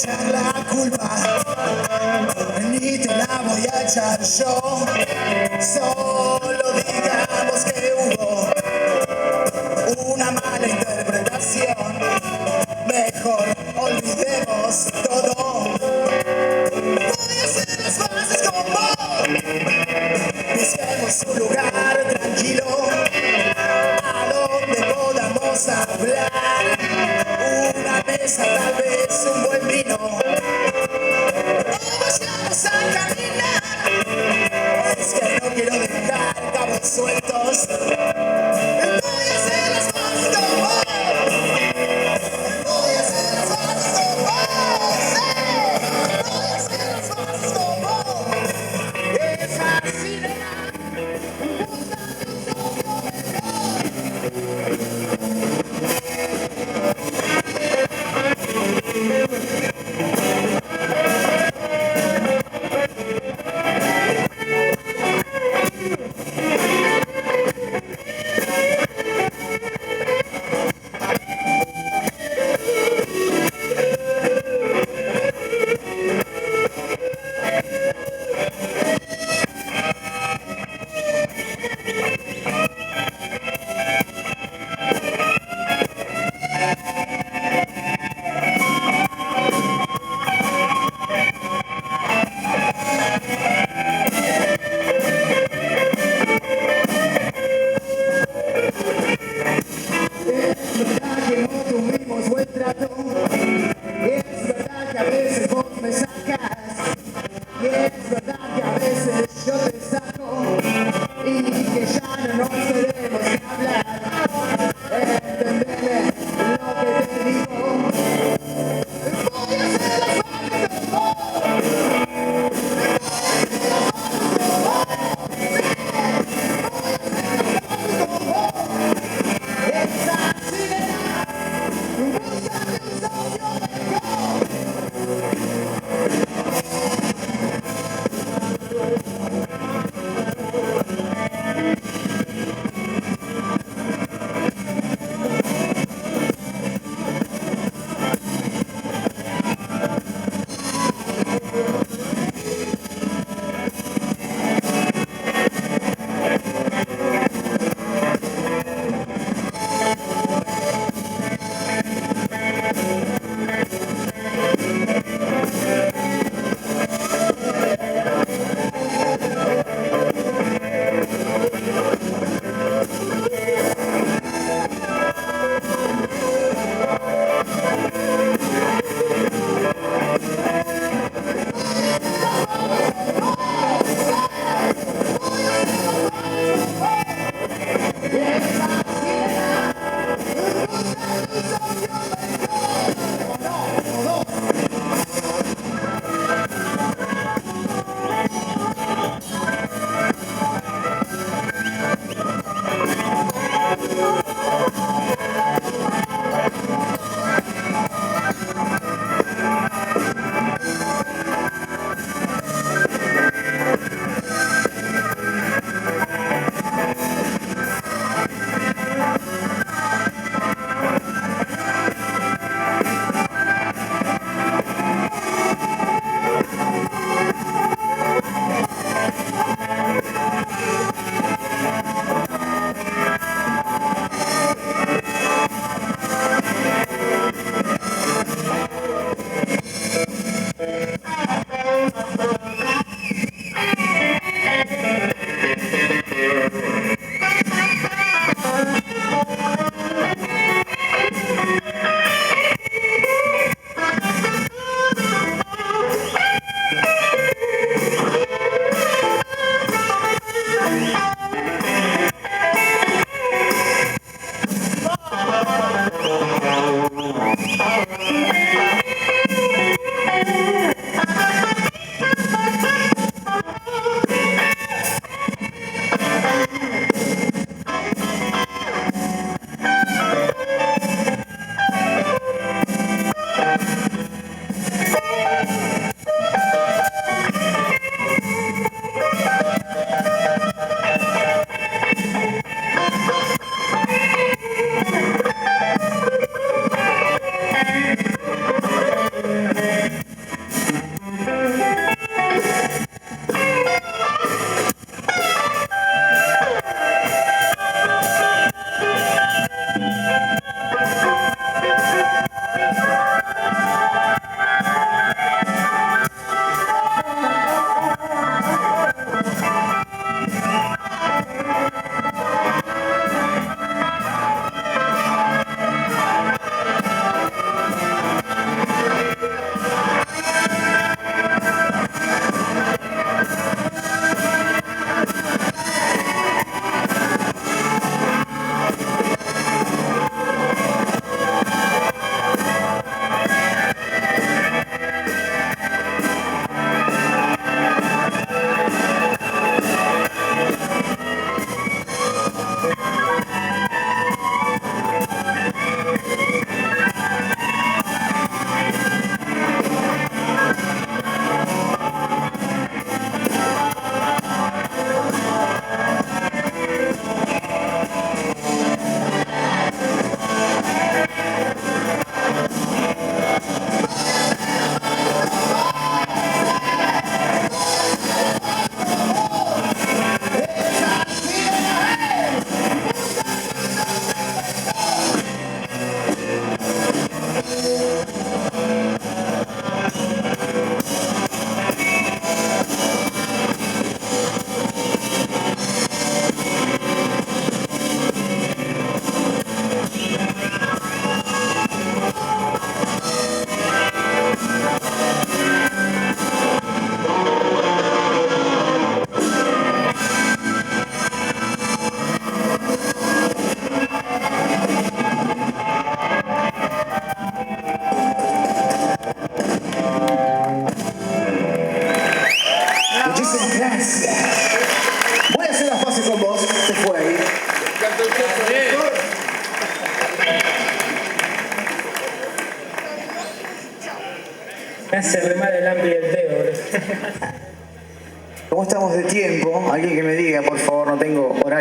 echar la culpa, ni te la voy a echar yo. Solo digamos que hubo una mala interpretación. Mejor olvidemos todo. Voy a hacer las paces con vos. Busquemos un lugar tranquilo a donde podamos hablar. Una mesa, tal vez un buen vino. O vayamos a caminar. Es que no quiero dejar cabos sueltos. Voy a hacer las paces con vos. Voy a hacer las paces con vos. Voy a hacer las paces con vos. Es así de nada. Me hace re mal el hambre y el té, boludo. ¿Cómo estamos de tiempo? Alguien que me diga, por favor, no tengo horario.